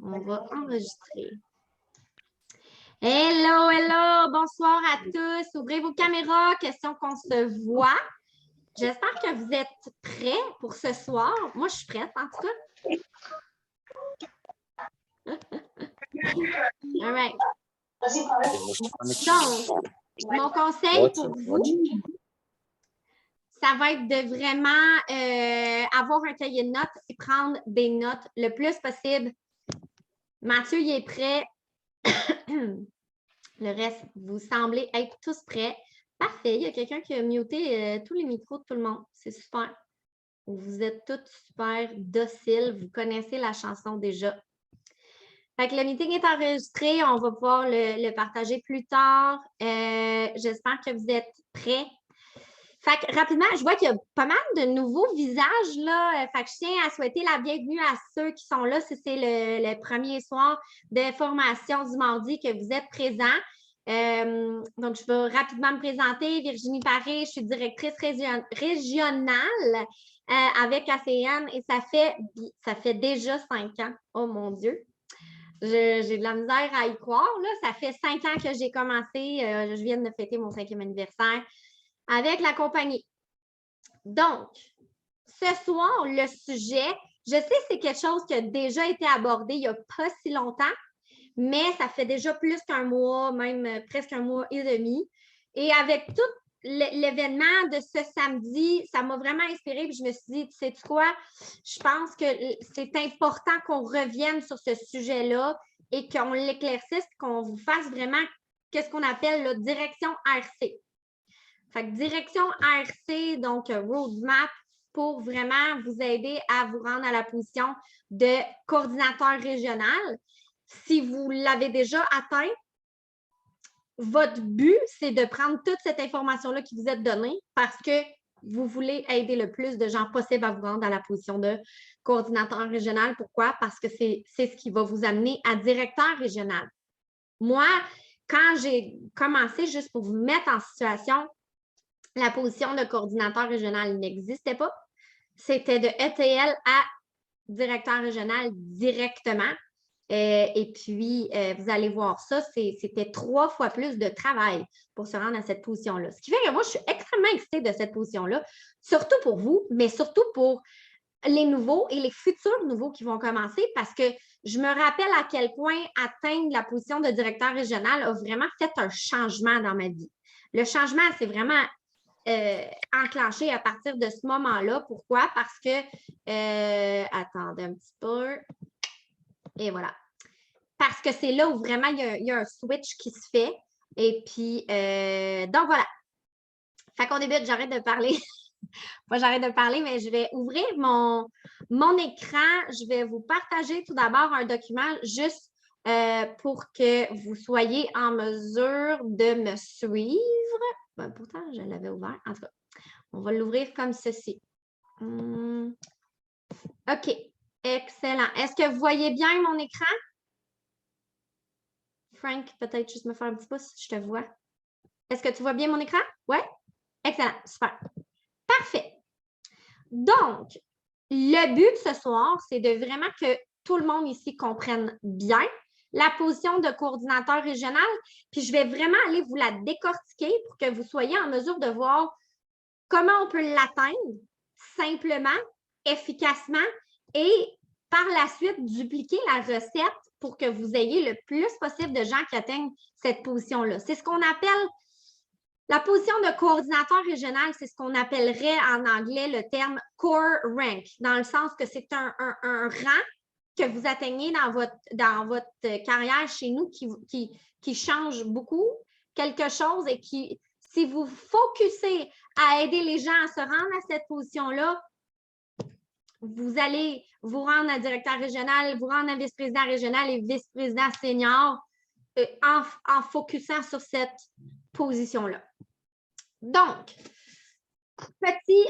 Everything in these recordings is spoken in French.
On va enregistrer. Hello, hello, bonsoir à tous. Ouvrez vos caméras, question qu'on se voit. J'espère que vous êtes prêts pour ce soir. Moi, je suis prête, en tout cas. All right. Donc, mon conseil pour vous, ça va être de vraiment avoir un cahier de notes et prendre des notes le plus possible. Mathieu, il est prêt. Le reste, vous semblez être tous prêts. Parfait. Il y a quelqu'un qui a muté tous les micros de tout le monde. C'est super. Vous êtes tous super dociles. Vous connaissez la chanson déjà. Fait que le meeting est enregistré. On va pouvoir le partager plus tard. J'espère que vous êtes prêts. Fait que rapidement, je vois qu'il y a pas mal de nouveaux visages là. Fait que je tiens à souhaiter la bienvenue à ceux qui sont là. Si c'est le premier soir de formation du mardi que vous êtes présents. Donc, je vais rapidement me présenter. Virginie Paré, je suis directrice régionale avec ACN et ça fait déjà 5 ans. Oh mon Dieu! J'ai de la misère à y croire. Là. Ça fait 5 ans que j'ai commencé. Je viens de fêter mon 5e anniversaire avec la compagnie. Donc, ce soir, le sujet, je sais que c'est quelque chose qui a déjà été abordé il n'y a pas si longtemps, mais ça fait déjà plus qu'un mois, même presque un mois et demi. Et avec tout l'événement de ce samedi, ça m'a vraiment inspirée. Puis je me suis dit, tu sais quoi, je pense que c'est important qu'on revienne sur ce sujet-là et qu'on l'éclaircisse, qu'on vous fasse vraiment qu'est-ce qu'on appelle la direction RC. Fait que direction ARC, donc roadmap, pour vraiment vous aider à vous rendre à la position de coordinateur régional. Si vous l'avez déjà atteint, votre but, c'est de prendre toute cette information-là qui vous est donnée parce que vous voulez aider le plus de gens possible à vous rendre à la position de coordinateur régional. Pourquoi? Parce que c'est ce qui va vous amener à directeur régional. Moi, quand j'ai commencé, juste pour vous mettre en situation, la position de coordinateur régional n'existait pas. C'était de ETL à directeur régional directement. Et puis, vous allez voir ça, c'était 3 fois plus de travail pour se rendre à cette position-là. Ce qui fait que moi, je suis extrêmement excitée de cette position-là, surtout pour vous, mais surtout pour les nouveaux et les futurs nouveaux qui vont commencer parce que je me rappelle à quel point atteindre la position de directeur régional a vraiment fait un changement dans ma vie. Le changement, c'est vraiment enclenché à partir de ce moment-là. Pourquoi? Parce que, attendez un petit peu. Et voilà. Parce que c'est là où vraiment il y a un switch qui se fait. Et puis, donc voilà. Fait qu'on débute, j'arrête de parler. Moi, j'arrête de parler, mais je vais ouvrir mon écran. Je vais vous partager tout d'abord un document juste pour que vous soyez en mesure de me suivre. Ben, pourtant, je l'avais ouvert. En tout cas, on va l'ouvrir comme ceci. OK. Excellent. Est-ce que vous voyez bien mon écran? Frank, peut-être juste me faire un petit pouce si je te vois. Est-ce que tu vois bien mon écran? Oui? Excellent. Super. Parfait. Donc, le but ce soir, c'est de vraiment que tout le monde ici comprenne bien la position de coordinateur régional, puis je vais vraiment aller vous la décortiquer pour que vous soyez en mesure de voir comment on peut l'atteindre simplement, efficacement et par la suite dupliquer la recette pour que vous ayez le plus possible de gens qui atteignent cette position-là. C'est ce qu'on appelle la position de coordinateur régional, c'est ce qu'on appellerait en anglais le terme core rank, dans le sens que c'est un rang que vous atteignez dans votre carrière chez nous qui change beaucoup quelque chose et qui, si vous focussez à aider les gens à se rendre à cette position-là, vous allez vous rendre à directeur régional, vous rendre à vice-président régional et vice-président senior en focusant sur cette position-là. Donc, petit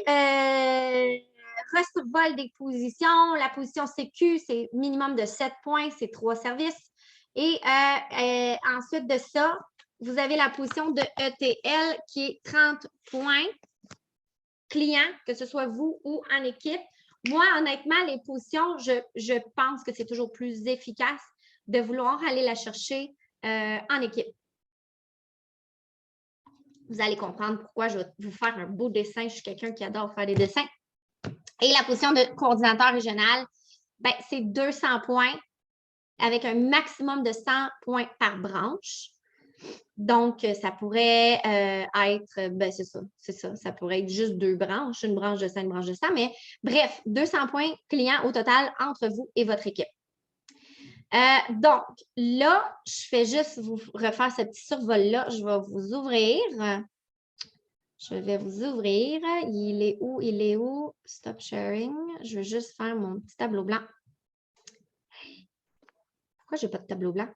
resurvol des positions. La position CQ, c'est minimum de 7 points, c'est 3 services. Et ensuite de ça, vous avez la position de ETL qui est 30 points clients, que ce soit vous ou en équipe. Moi, honnêtement, les positions, je pense que c'est toujours plus efficace de vouloir aller la chercher en équipe. Vous allez comprendre pourquoi je vais vous faire un beau dessin. Je suis quelqu'un qui adore faire des dessins. Et la position de coordinateur régional, ben, c'est 200 points avec un maximum de 100 points par branche. Donc, ça pourrait être, ben c'est ça, ça pourrait être juste 2 branches, une branche de 100, une branche de 100, mais bref, 200 points clients au total entre vous et votre équipe. Donc, là, je fais juste vous refaire ce petit survol-là. Je vais vous ouvrir. Il est où? Il est où? Stop sharing. Je veux juste faire mon petit tableau blanc. Pourquoi je n'ai pas de tableau blanc?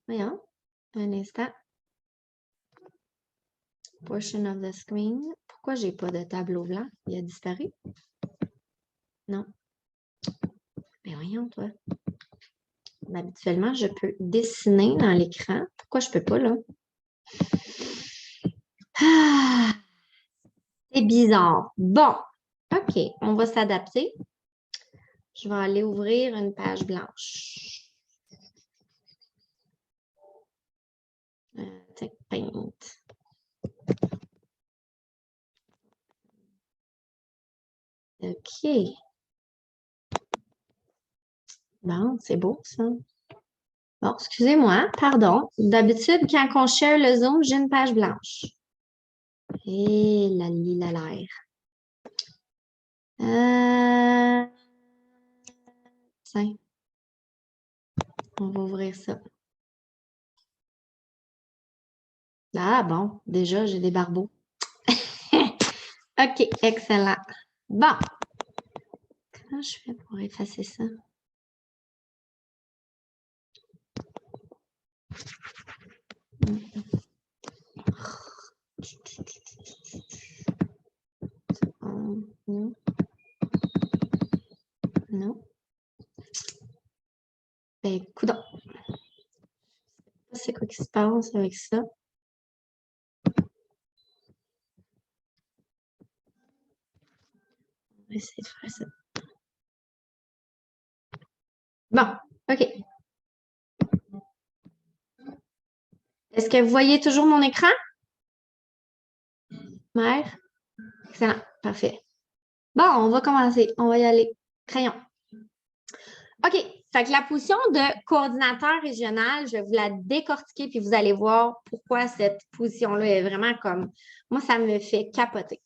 Voyons. Un instant. Portion of the screen. Pourquoi je n'ai pas de tableau blanc? Il a disparu? Non. Mais voyons, toi. Habituellement, je peux dessiner dans l'écran. Pourquoi je ne peux pas, là? Ah, c'est bizarre. Bon, OK, on va s'adapter. Je vais aller ouvrir une page blanche. Paint. OK. Bon, c'est beau, ça. Bon, excusez-moi, pardon. D'habitude, quand on share le Zoom, j'ai une page blanche. Et la l'air. Tiens. On va ouvrir ça. Ah bon, déjà, j'ai des barbeaux. OK, excellent. Bon. Comment je fais pour effacer ça? Non. Non. Ben, coudonc. C'est quoi qui se passe avec ça? On va essayer de faire ça. Bon, OK. Est-ce que vous voyez toujours mon écran? Mère? Excellent, parfait. Bon, on va commencer. On va y aller. Crayon. OK, fait que la position de coordinateur régional, je vais vous la décortiquer puis vous allez voir pourquoi cette position-là est vraiment comme... Moi, ça me fait capoter.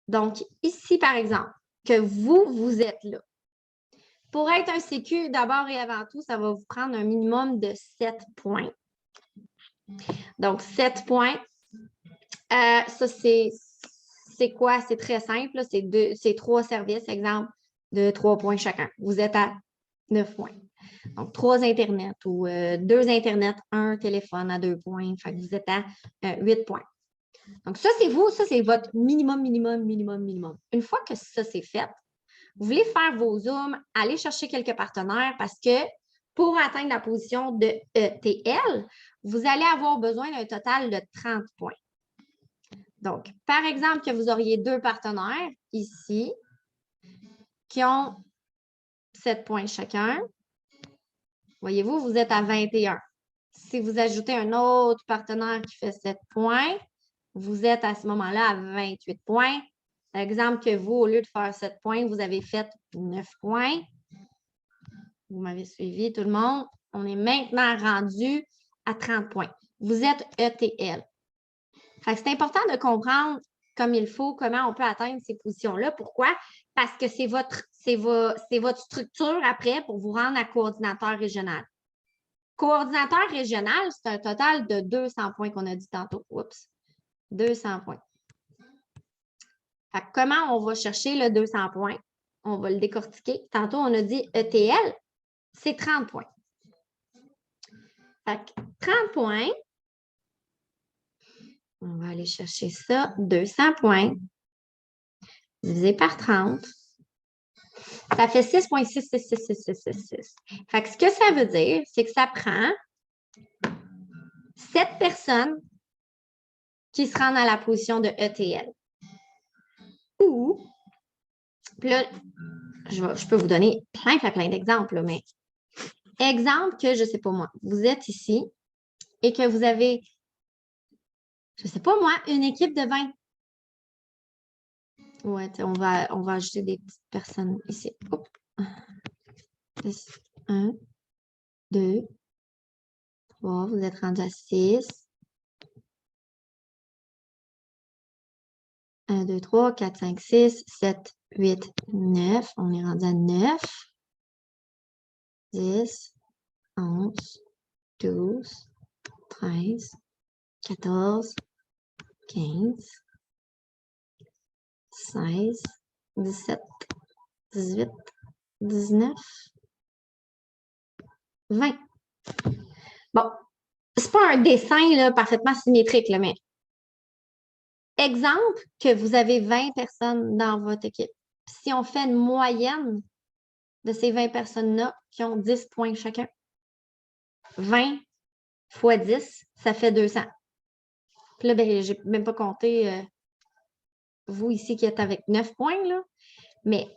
Donc, ici, par exemple, que vous êtes là. Pour être un CQ, d'abord et avant tout, ça va vous prendre un minimum de 7 points. Donc, 7 points. Ça, c'est quoi? C'est très simple. C'est 3 services, exemple, de 3 points chacun. Vous êtes à 9 points. Donc, 3 Internet ou 2 Internet, 1 téléphone à 2 points. Fait que vous êtes à 8 points. Donc, ça, c'est vous. Ça, c'est votre minimum, minimum, minimum, minimum. Une fois que ça, c'est fait, vous voulez faire vos zooms, aller chercher quelques partenaires parce que pour atteindre la position de ETL, vous allez avoir besoin d'un total de 30 points. Donc, par exemple, que vous auriez 2 partenaires ici qui ont 7 points chacun. Voyez-vous, vous êtes à 21. Si vous ajoutez un autre partenaire qui fait 7 points, vous êtes à ce moment-là à 28 points. Exemple que vous, au lieu de faire 7 points, vous avez fait 9 points. Vous m'avez suivi, tout le monde. On est maintenant rendu à 30 points. Vous êtes ETL. C'est important de comprendre comme il faut comment on peut atteindre ces positions-là. Pourquoi? Parce que c'est votre structure après pour vous rendre à coordinateur régional. Coordinateur régional, c'est un total de 200 points qu'on a dit tantôt. Oups. 200 points. Comment on va chercher le 200 points? On va le décortiquer. Tantôt, on a dit ETL, c'est 30 points. 30 points. On va aller chercher ça. 200 points. Divisé par 30. Ça fait 6,66666. Ce que ça veut dire, c'est que ça prend 7 personnes qui se rendent à la position de ETL. Ou, puis là, je peux vous donner plein d'exemples, mais exemple que, je ne sais pas moi, vous êtes ici et que vous avez, je ne sais pas moi, une équipe de 20. Ouais, on va ajouter des petites personnes ici. Hop. 1, 2, 3, vous êtes rendu à 6. 1, 2, 3, 4, 5, 6, 7, 8, 9. On est rendu à 9. 10, 11, 12, 13, 14, 15, 16, 17, 18, 19, 20. Bon, c'est pas un dessin là, parfaitement symétrique, là, mais exemple que vous avez 20 personnes dans votre équipe. Si on fait une moyenne de ces 20 personnes-là qui ont 10 points chacun, 20 fois 10, ça fait 200. Puis là, ben, j'ai même pas compté vous ici qui êtes avec 9 points, là, mais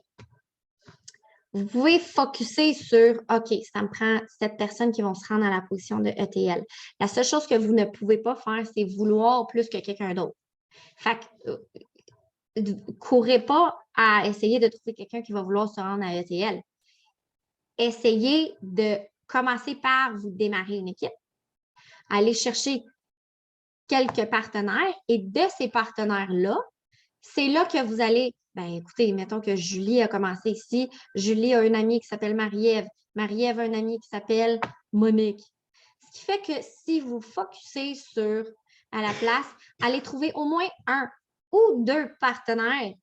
vous pouvez focusser sur, OK, ça me prend 7 personnes qui vont se rendre à la position de ETL. La seule chose que vous ne pouvez pas faire, c'est vouloir plus que quelqu'un d'autre. Fait que, courez pas à essayer de trouver quelqu'un qui va vouloir se rendre à ETL. Essayez de commencer par vous démarrer une équipe, aller chercher quelques partenaires et de ces partenaires-là, c'est là que vous allez, ben écoutez, mettons que Julie a commencé ici. Julie a une amie qui s'appelle Marie-Ève. Marie-Ève a une amie qui s'appelle Monique. Ce qui fait que si vous focussez sur, à la place, allez trouver au moins 1 ou 2 partenaires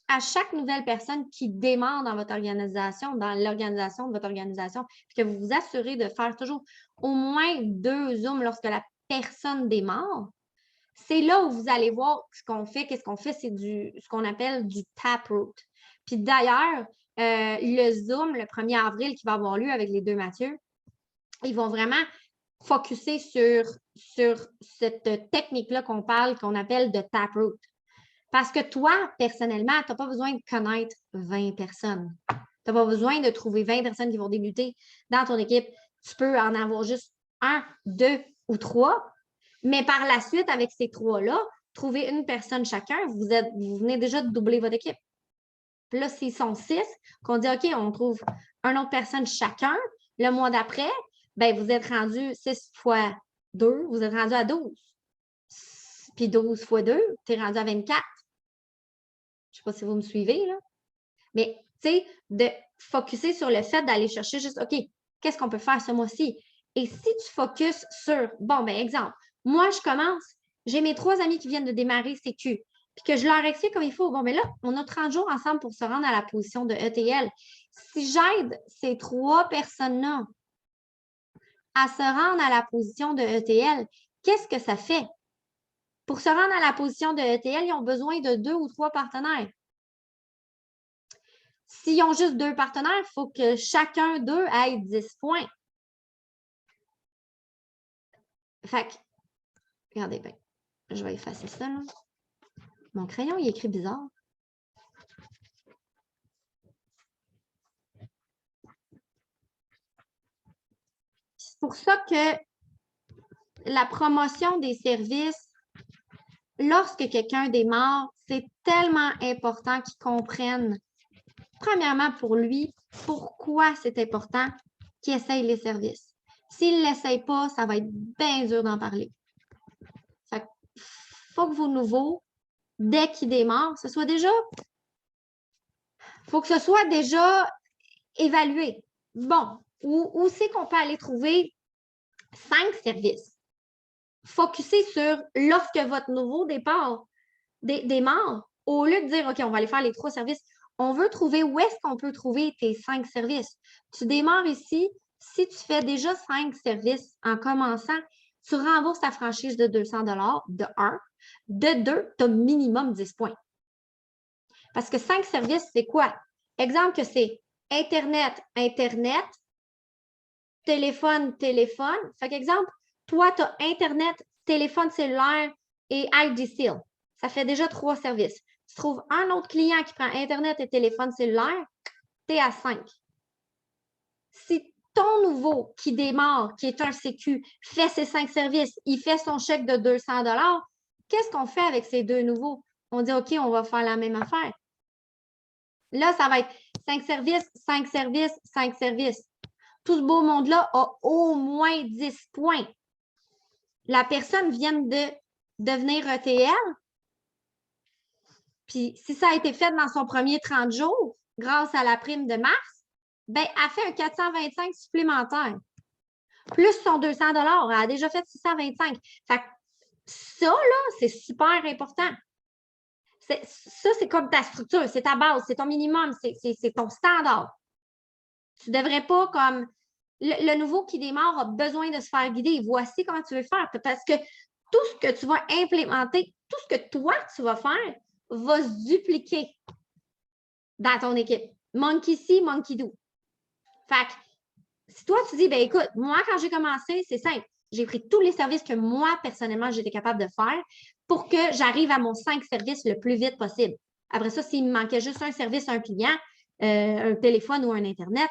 à chaque nouvelle personne qui démarre dans votre organisation, dans l'organisation de votre organisation, puis que vous vous assurez de faire toujours au moins 2 Zooms lorsque la personne démarre. C'est là où vous allez voir ce qu'on fait. Qu'est-ce qu'on fait? C'est ce qu'on appelle du taproot. Puis d'ailleurs, le Zoom, le 1er avril qui va avoir lieu avec les 2 Mathieu, ils vont vraiment focusser sur cette technique-là qu'on parle, qu'on appelle de taproot. Parce que toi, personnellement, tu n'as pas besoin de connaître 20 personnes. Tu n'as pas besoin de trouver 20 personnes qui vont débuter dans ton équipe. Tu peux en avoir juste 1, 2 ou 3. Mais par la suite, avec ces 3-là, trouver une personne chacun, vous venez déjà de doubler votre équipe. Puis là, s'ils sont 6, qu'on dit OK, on trouve une autre personne chacun, le mois d'après, ben vous êtes rendu 6 fois 2, vous êtes rendu à 12. Puis 12 fois 2, tu es rendu à 24. Je ne sais pas si vous me suivez, là. Mais, tu sais, de focusser sur le fait d'aller chercher juste, OK, qu'est-ce qu'on peut faire ce mois-ci? Et si tu focuses sur, bon, ben exemple, moi, je commence, j'ai mes 3 amis qui viennent de démarrer CQ, puis que je leur explique comme il faut. Bon, ben là, on a 30 jours ensemble pour se rendre à la position de ETL. Si j'aide ces 3 personnes-là à se rendre à la position de ETL, qu'est-ce que ça fait? Pour se rendre à la position de ETL, ils ont besoin de 2 ou 3 partenaires. S'ils ont juste 2 partenaires, il faut que chacun d'eux ait 10 points. Fait que, regardez bien, je vais effacer ça, là. Mon crayon, il écrit bizarre. C'est pour ça que la promotion des services, lorsque quelqu'un démarre, c'est tellement important qu'il comprenne, premièrement pour lui, pourquoi c'est important qu'il essaye les services. S'il ne l'essaye pas, ça va être bien dur d'en parler. Fait qu'il faut que vos nouveaux, dès qu'ils démarrent, ce soit déjà, faut que ce soit déjà évalué. Bon, où c'est qu'on peut aller trouver 5 services? Focuser sur lorsque votre nouveau départ démarre, au lieu de dire, OK, on va aller faire les 3 services, on veut trouver où est-ce qu'on peut trouver tes 5 services. Tu démarres ici, si tu fais déjà 5 services en commençant, tu rembourses ta franchise de 200 de 1. De 2, tu as minimum 10 points. Parce que 5 services, c'est quoi? Exemple que c'est Internet, Internet, téléphone, téléphone. Fait qu'exemple, toi, tu as Internet, téléphone cellulaire et ID Seal. Ça fait déjà 3 services. tu trouves un autre client qui prend Internet et téléphone cellulaire, tu es à 5. Si ton nouveau qui démarre, qui est un CQ, fait ses 5 services, il fait son chèque de 200 $, qu'est-ce qu'on fait avec ces deux nouveaux? On dit, OK, on va faire la même affaire. Là, ça va être 5 services, 5 services, 5 services. Tout ce beau monde-là a au moins 10 points. La personne vient de devenir ETL. Puis, si ça a été fait dans son premier 30 jours, grâce à la prime de mars, ben, elle fait un 425 supplémentaire. Plus son 200 $, elle a déjà fait 625. Fait que ça, là, c'est super important. Ça, c'est comme ta structure, c'est ta base, c'est ton minimum, c'est ton standard. Tu ne devrais pas comme le nouveau qui démarre a besoin de se faire guider. Voici comment tu veux faire. Parce que tout ce que tu vas implémenter, tout ce que toi, tu vas faire, va se dupliquer dans ton équipe. Monkey see, monkey do. Fait que si toi, tu dis, ben écoute, moi, quand j'ai commencé, c'est simple. J'ai pris tous les services que moi, personnellement, j'étais capable de faire pour que j'arrive à mon 5 services le plus vite possible. Après ça, s'il me manquait juste un service à un client, un téléphone ou un Internet,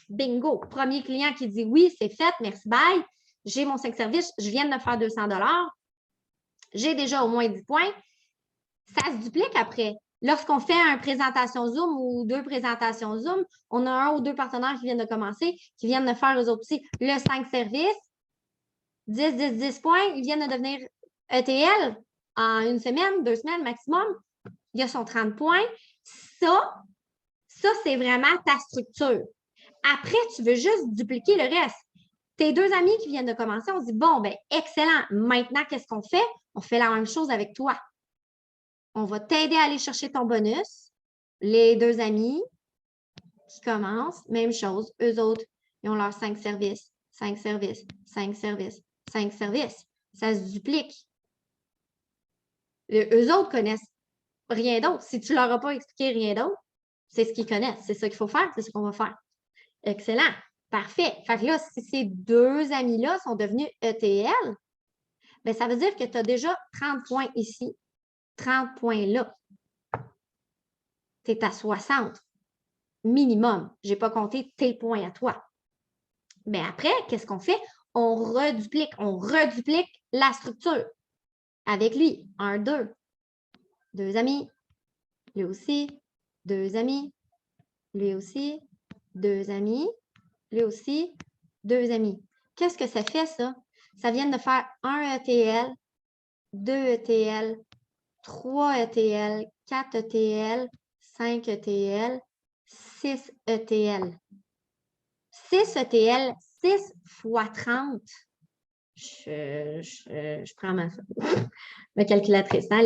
bingo. Premier client qui dit oui, c'est fait, merci, bye. J'ai mon 5 services, je viens de faire 200 $. J'ai déjà au moins 10 points. Ça se duplique après. Lorsqu'on fait une présentation Zoom ou 2 présentations Zoom, on a 1 ou 2 partenaires qui viennent de commencer, qui viennent de faire eux autres aussi le 5 services, 10, 10, 10 points, ils viennent de devenir ETL en 1 semaine, 2 semaines maximum. Il y a son 30 points. Ça c'est vraiment ta structure. Après, tu veux juste dupliquer le reste. Tes 2 amis qui viennent de commencer, on se dit, bon, ben excellent. Maintenant, qu'est-ce qu'on fait? On fait la même chose avec toi. On va t'aider à aller chercher ton bonus. Les 2 amis qui commencent, même chose. Eux autres, ils ont leurs 5 services, 5 services, 5 services, 5 services. Ça se duplique. Eux autres connaissent rien d'autre. Si tu ne leur as pas expliqué rien d'autre, c'est ce qu'ils connaissent. C'est ça qu'il faut faire, c'est ce qu'on va faire. Excellent. Parfait. Fait que là, si ces 2 amis-là sont devenus ETL, bien, ça veut dire que tu as déjà 30 points ici, 30 points là. Tu es à 60 minimum. Je n'ai pas compté tes points à toi. Mais après, qu'est-ce qu'on fait? On reduplique la structure. Avec lui, 1, 2. 2 amis. Lui aussi. 2 amis. Lui aussi. 2 amis. Lui aussi. 2 amis. Qu'est-ce que ça fait, ça? Ça vient de faire 1 ETL, 2 ETL, 3 ETL, 4 ETL, 5 ETL, 6 ETL. 6 ETL, 6 fois 30. Je prends ma calculatrice. Hein?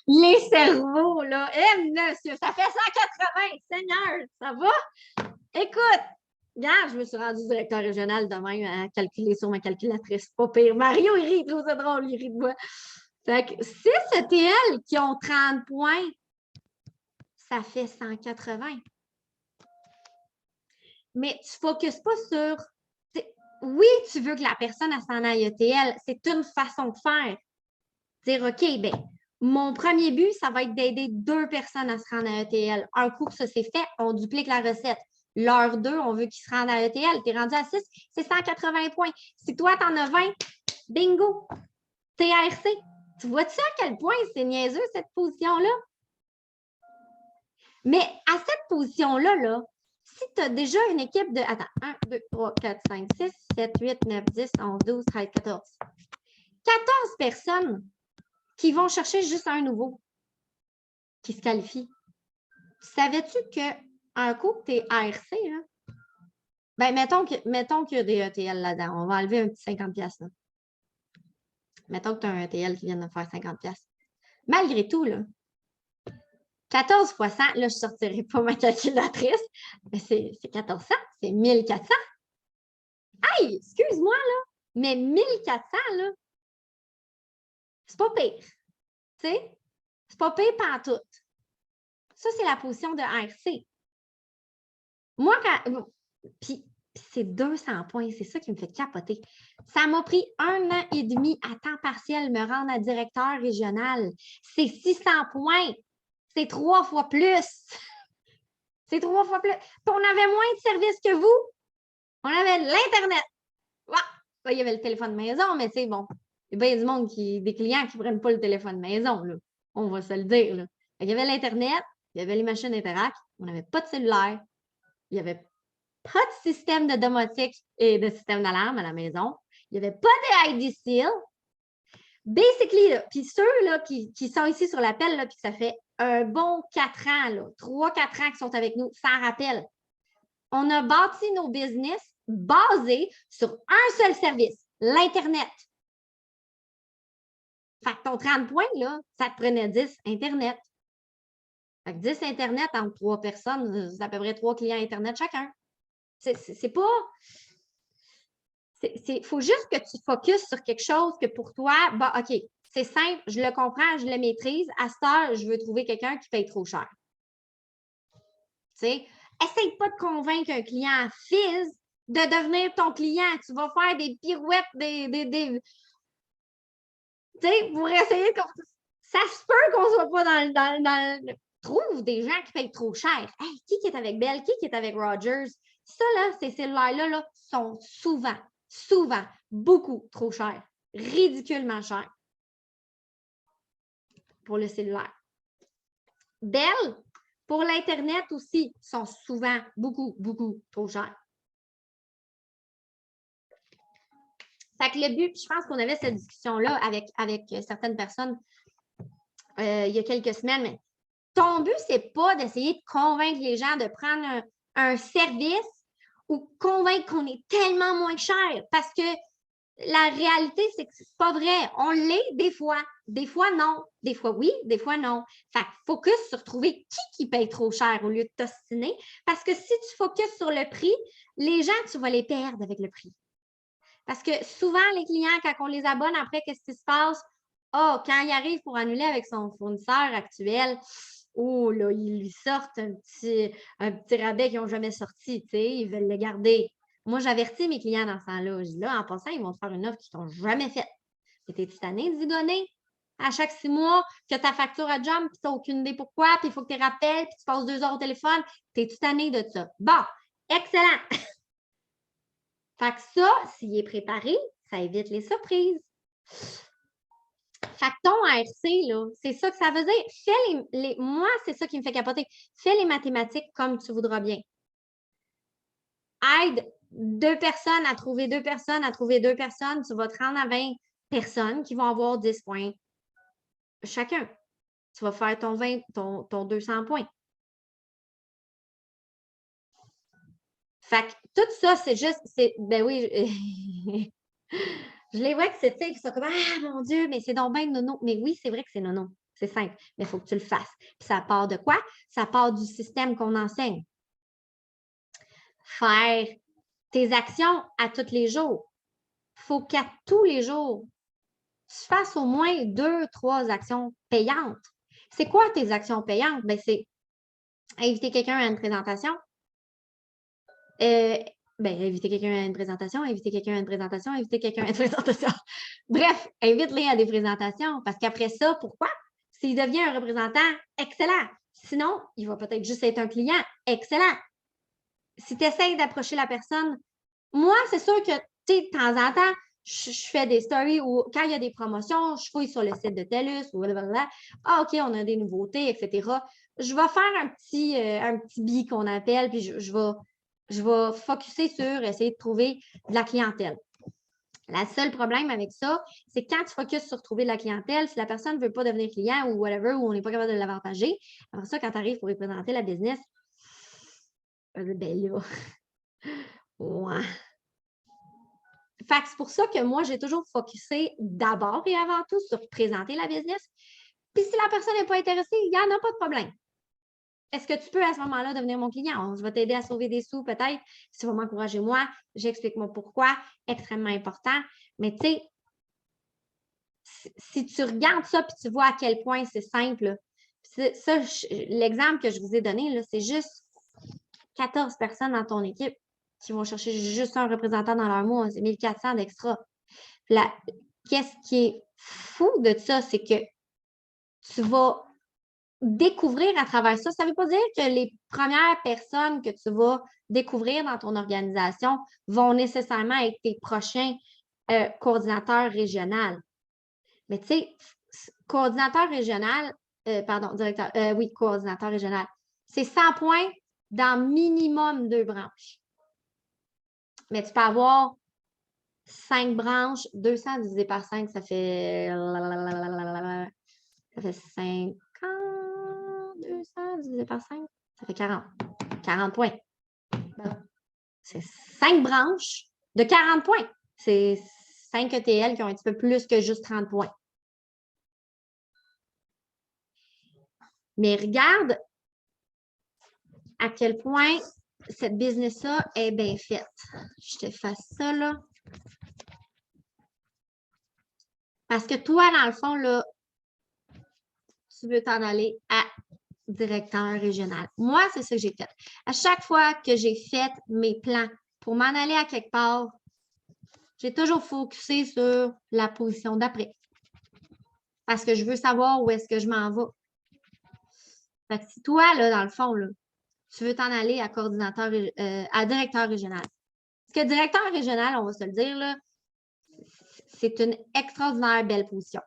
Les cerveaux, là. Eh, monsieur, ça fait 180. Seigneur, ça va? Écoute, regarde, je me suis rendue directeur régional demain à calculer sur ma calculatrice. Pas pire. Mario, il rit, trop c'est drôle, il rit de moi. Fait que 6 ETL qui ont 30 points, ça fait 180. Mais tu ne focuses pas sur... Oui, tu veux que la personne s'en aille ETL. C'est une façon de faire. Dire, OK, bien, mon premier but, ça va être d'aider 2 personnes à se rendre à ETL. Un coup que ça c'est fait, on duplique la recette. L'heure 2, on veut qu'ils se rendent à ETL. Tu es rendu à 6, c'est 180 points. Si toi, tu en as 20, bingo, TRC. Tu vois-tu à quel point c'est niaiseux, cette position-là? Mais à cette position-là, là, si tu as déjà une équipe de... Attends, 1, 2, 3, 4, 5, 6, 7, 8, 9, 10, 11, 12, 13, 14. 14 personnes qui vont chercher juste un nouveau qui se qualifie. Savais-tu qu'un coup que tu es ARC, là, ben, mettons qu'il y a des ETL là-dedans. On va enlever un petit 50$. Là. Mettons que tu as un ETL qui vient de faire 50$. Malgré tout, là, 14 fois 100, là, je ne sortirai pas ma calculatrice, mais c'est 1400, c'est 1400. Hey, excuse-moi, là, mais 1400, là, c'est pas pire. Tu sais, c'est pas pire pantoute. Ça, c'est la position de ARC. Moi, puis Puis c'est 200 points, c'est ça qui me fait capoter. Ça m'a pris 1 an et demi à temps partiel me rendre à directeur régional. C'est 600 points. C'est 3 fois plus. C'est 3 fois plus. Puis on avait moins de services que vous. On avait l'Internet. Il y avait le téléphone de maison, mais c'est bon. Il y a bien du monde des clients qui ne prennent pas le téléphone de maison, là. On va se le dire. Là. Il y avait l'Internet, il y avait les machines Interact, on n'avait pas de cellulaire, il n'y avait pas de système de domotique et de système d'alarme à la maison, il n'y avait pas de ID Seal. Basically, puis ceux là, qui sont ici sur l'appel, puis ça fait un bon 4 ans, 3-4 ans qu'ils sont avec nous, sans rappel. On a bâti nos business basés sur un seul service, l'Internet. Fait que ton 30 points, là, ça te prenait 10 Internet. Fait que 10 Internet entre 3 personnes, c'est à peu près 3 clients Internet chacun. C'est pas... Il faut juste que tu focuses sur quelque chose que pour toi, bah, OK, c'est simple, je le comprends, je le maîtrise. À cette heure, je veux trouver quelqu'un qui paye trop cher. Tu sais, essaye pas de convaincre un client fizz de devenir ton client. Tu vas faire des pirouettes, tu sais, pour essayer de... Ça se peut qu'on soit pas dans le... Trouve des gens qui payent trop cher. Hey, qui est avec Bell? Qui est avec Rogers? Ça, là, ces cellulaires-là sont souvent, beaucoup trop chers. Ridiculement chers pour le cellulaire. Bell, pour l'Internet aussi, sont souvent beaucoup trop chers. Fait que le but, je pense qu'on avait cette discussion-là avec certaines personnes il y a quelques semaines, mais ton but, ce n'est pas d'essayer de convaincre les gens de prendre un service ou convaincre qu'on est tellement moins cher parce que la réalité, c'est que c'est pas vrai. On l'est des fois non, des fois oui, des fois non. Fait que focus sur trouver qui paye trop cher au lieu de t'ostiner parce que si tu focuses sur le prix, les gens, tu vas les perdre avec le prix. Parce que souvent, les clients, quand on les abonne, après, qu'est-ce qui se passe? Quand il arrive pour annuler avec son fournisseur actuel, oh là, ils lui sortent un petit rabais qu'ils n'ont jamais sorti, tu sais, ils veulent le garder. Moi, j'avertis mes clients dans ce temps-là. Je dis là, en passant, ils vont te faire une offre qu'ils t'ont jamais faite. T'es-tu tanné d'y donner à chaque 6 mois que ta facture à jump, puis tu n'as aucune idée pourquoi, puis il faut que tu rappelles, puis tu passes 2 heures au téléphone. T'es-tu tanné de ça? Bon, excellent! Fait que ça, s'il est préparé, ça évite les surprises. Fait que ton ARC, là, c'est ça que ça veut dire. Moi, c'est ça qui me fait capoter. Fais les mathématiques comme tu voudras bien. Aide 2 personnes à trouver 2 personnes, à trouver 2 personnes. Tu vas te rendre à 20 personnes qui vont avoir 10 points chacun. Tu vas faire ton 200 points. Fait que tout ça, c'est juste, ben oui, je les vois que c'est, tu sais, qui sont comme, ah mon Dieu, mais c'est donc bien nono. Mais oui, c'est vrai que c'est nono. C'est simple, mais il faut que tu le fasses. Puis ça part de quoi? Ça part du système qu'on enseigne. Faire tes actions à tous les jours. Il faut qu'à tous les jours, tu fasses au moins 2-3 actions payantes. C'est quoi tes actions payantes? Ben, c'est inviter quelqu'un à une présentation. Inviter quelqu'un à une présentation, inviter quelqu'un à une présentation, inviter quelqu'un à une présentation. Bref, invite-les à des présentations parce qu'après ça, pourquoi? S'il devient un représentant, excellent. Sinon, il va peut-être juste être un client, excellent. Si tu essaies d'approcher la personne, moi, c'est sûr que, tu sais, de temps en temps, je fais des stories où, quand il y a des promotions, je fouille sur le site de TELUS ou blablabla. Ah, OK, on a des nouveautés, etc. Je vais faire un petit billet qu'on appelle, puis je vais focusser sur essayer de trouver de la clientèle. Le seul problème avec ça, c'est quand tu focuses sur trouver de la clientèle, si la personne ne veut pas devenir client ou whatever, ou on n'est pas capable de l'avantager, alors ça, quand tu arrives pour représenter la business, ben là, ouais. Fait que c'est pour ça que moi, j'ai toujours focusé d'abord et avant tout sur présenter la business. Puis si la personne n'est pas intéressée, il n'y en a pas de problème. Est-ce que tu peux à ce moment-là devenir mon client? Je vais t'aider à sauver des sous peut-être. Si tu vas m'encourager moi, j'explique moi pourquoi. Extrêmement important. Mais tu sais, si tu regardes ça puis tu vois à quel point c'est simple, l'exemple que je vous ai donné, c'est juste 14 personnes dans ton équipe. qui vont chercher juste un représentant dans leur mois. C'est 1400 d'extra. Qu'est-ce qui est fou de ça, c'est que tu vas découvrir à travers ça. Ça ne veut pas dire que les premières personnes que tu vas découvrir dans ton organisation vont nécessairement être tes prochains coordinateurs régionaux. Mais tu sais, coordinateur régional, directeur, oui, coordinateur régional, c'est 100 points dans minimum 2 branches. Mais tu peux avoir 5 branches, 200 divisé par 5, ça fait 50. 200 divisé par 5, ça fait 40. 40 points. Bon. C'est 5 branches de 40 points. C'est 5 ETL qui ont un petit peu plus que juste 30 points. Mais regarde à quel point cette business-là est bien faite. Je te fasse ça, là. Parce que toi, dans le fond, là, tu veux t'en aller à directeur régional. Moi, c'est ça que j'ai fait. À chaque fois que j'ai fait mes plans pour m'en aller à quelque part, j'ai toujours focusé sur la position d'après. Parce que je veux savoir où est-ce que je m'en vais. Fait que si toi, là, dans le fond, là, tu veux t'en aller à coordinateur, à directeur régional. Parce que directeur régional, on va se le dire, là, c'est une extraordinaire belle position.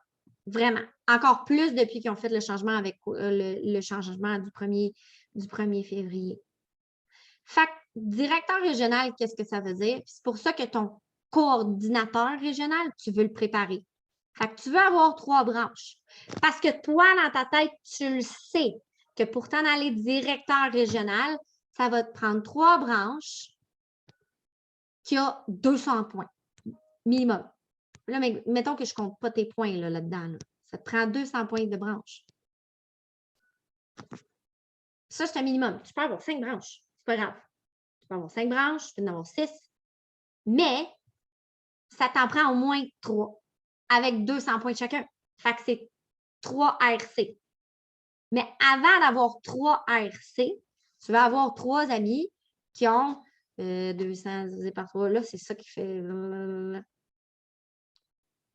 Vraiment. Encore plus depuis qu'ils ont fait le changement avec le changement du 1er février. Fait que directeur régional, qu'est-ce que ça veut dire? C'est pour ça que ton coordinateur régional, tu veux le préparer. Fait que tu veux avoir 3 branches. Parce que toi, dans ta tête, tu le sais que pour t'en aller directeur régional, ça va te prendre 3 branches qui ont 200 points minimum. Là, mettons que je ne compte pas tes points là-dedans. Là. Ça te prend 200 points de branche. Ça, c'est un minimum. Tu peux avoir 5 branches. C'est pas grave. Tu peux avoir 5 branches, tu peux en avoir 6. Mais ça t'en prend au moins 3 avec 200 points de chacun. Fait que c'est 3 RC. Mais avant d'avoir 3 RC, tu vas avoir 3 amis qui ont 200 divisé par 3. Là, c'est ça qui fait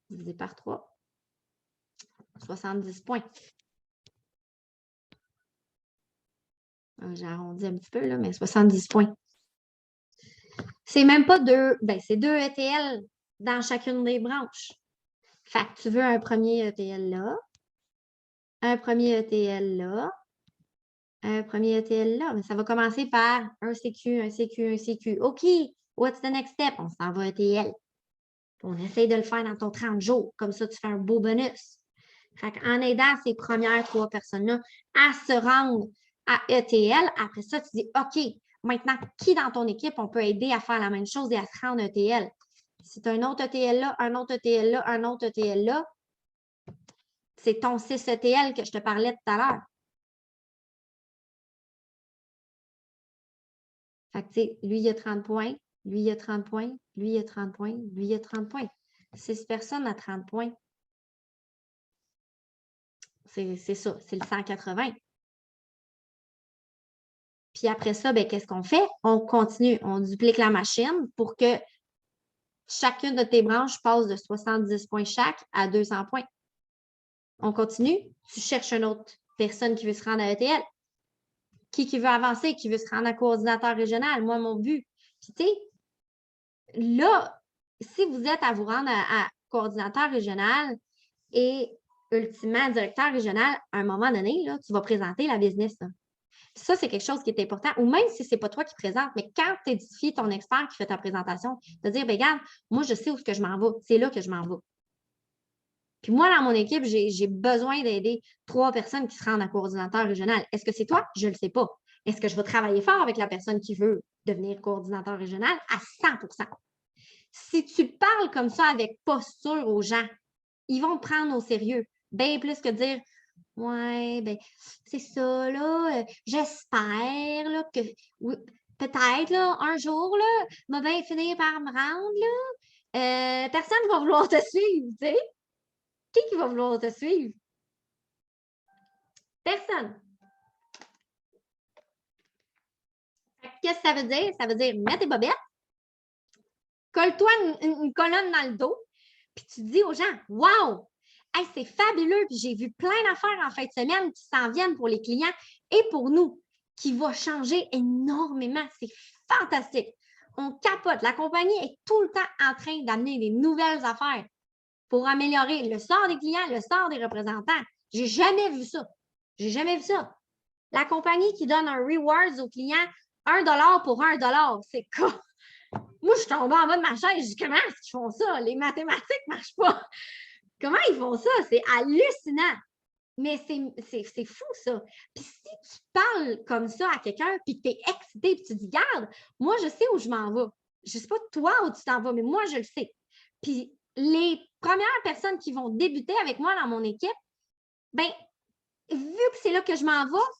divisé par 3. 70 points. J'ai arrondi un petit peu, là, mais 70 points. C'est même pas 2, c'est 2 ETL dans chacune des branches. Fait que tu veux un premier ETL là, un premier ETL là, un premier ETL là. Mais ça va commencer par un CQ, un CQ, un CQ. OK, what's the next step? On s'en va ETL. On essaye de le faire dans ton 30 jours. Comme ça, tu fais un beau bonus. Fait en aidant ces premières 3 personnes-là à se rendre à ETL, après ça, tu dis OK, maintenant, qui dans ton équipe, on peut aider à faire la même chose et à se rendre ETL? Si tu as un autre ETL là, un autre ETL là, un autre ETL là, c'est ton 6 ETL que je te parlais tout à l'heure. Fait que, tu sais, lui, il a 30 points, lui, il a 30 points, lui, il a 30 points, lui, il a 30 points. 6 personnes à 30 points. C'est ça, c'est le 180. Puis après ça, qu'est-ce qu'on fait? On continue, on duplique la machine pour que chacune de tes branches passe de 70 points chaque à 200 points. On continue, tu cherches une autre personne qui veut se rendre à ETL. Qui veut avancer, qui veut se rendre à coordinateur régional. Moi, mon but. Puis, tu sais, là, si vous êtes à vous rendre à coordinateur régional et ultimement directeur régional, à un moment donné, là, tu vas présenter la business. Là. Ça, c'est quelque chose qui est important. Ou même si ce n'est pas toi qui présente, mais quand tu édifies ton expert qui fait ta présentation, de dire, regarde, moi, je sais où je m'en vais. C'est là que je m'en vais. Puis moi, dans mon équipe, j'ai besoin d'aider 3 personnes qui se rendent à coordinateur régional. Est-ce que c'est toi? Je ne le sais pas. Est-ce que je vais travailler fort avec la personne qui veut devenir coordinateur régional? À 100%. Si tu parles comme ça avec posture aux gens, ils vont te prendre au sérieux. Bien plus que dire ouais, c'est ça, là. J'espère là, que oui, peut-être là, un jour, là, va bien finir par me rendre. Là. Personne ne va vouloir te suivre, tu sais. Qui va vouloir te suivre? Personne. Qu'est-ce que ça veut dire? Ça veut dire mets tes bobettes, Colle-toi une colonne dans le dos, puis tu dis aux gens, « Wow! Hey, c'est fabuleux! Puis j'ai vu plein d'affaires en fin de semaine qui s'en viennent pour les clients et pour nous, qui va changer énormément. C'est fantastique! On capote. La compagnie est tout le temps en train d'amener des nouvelles affaires pour améliorer le sort des clients, le sort des représentants. J'ai jamais vu ça. J'ai jamais vu ça. La compagnie qui donne un rewards aux clients, 1$ pour 1$. C'est quoi? Moi, je suis tombée en bas de ma chaise. Je dis, comment est-ce qu'ils font ça? Les mathématiques ne marchent pas. Comment ils font ça? C'est hallucinant. Mais c'est fou, ça. Puis si tu parles comme ça à quelqu'un, puis que tu es excité, puis tu dis, garde, moi, je sais où je m'en vais. Je ne sais pas toi où tu t'en vas, mais moi, je le sais. Puis les premières personnes qui vont débuter avec moi dans mon équipe, bien, vu que c'est là que je m'en vais,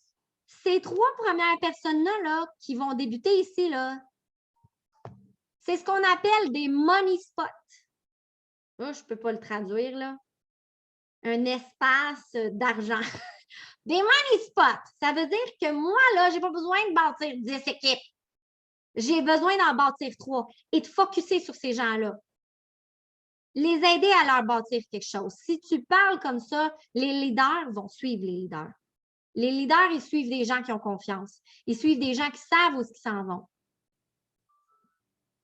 ces 3 premières personnes-là là, qui vont débuter ici, là, c'est ce qu'on appelle des money spots. Là, je ne peux pas le traduire, là. Un espace d'argent. Des money spots. Ça veut dire que moi, là, je n'ai pas besoin de bâtir 10 équipes. J'ai besoin d'en bâtir 3 et de focusser sur ces gens-là. Les aider à leur bâtir quelque chose. Si tu parles comme ça, les leaders vont suivre les leaders. Les leaders, ils suivent des gens qui ont confiance. Ils suivent des gens qui savent où ils s'en vont.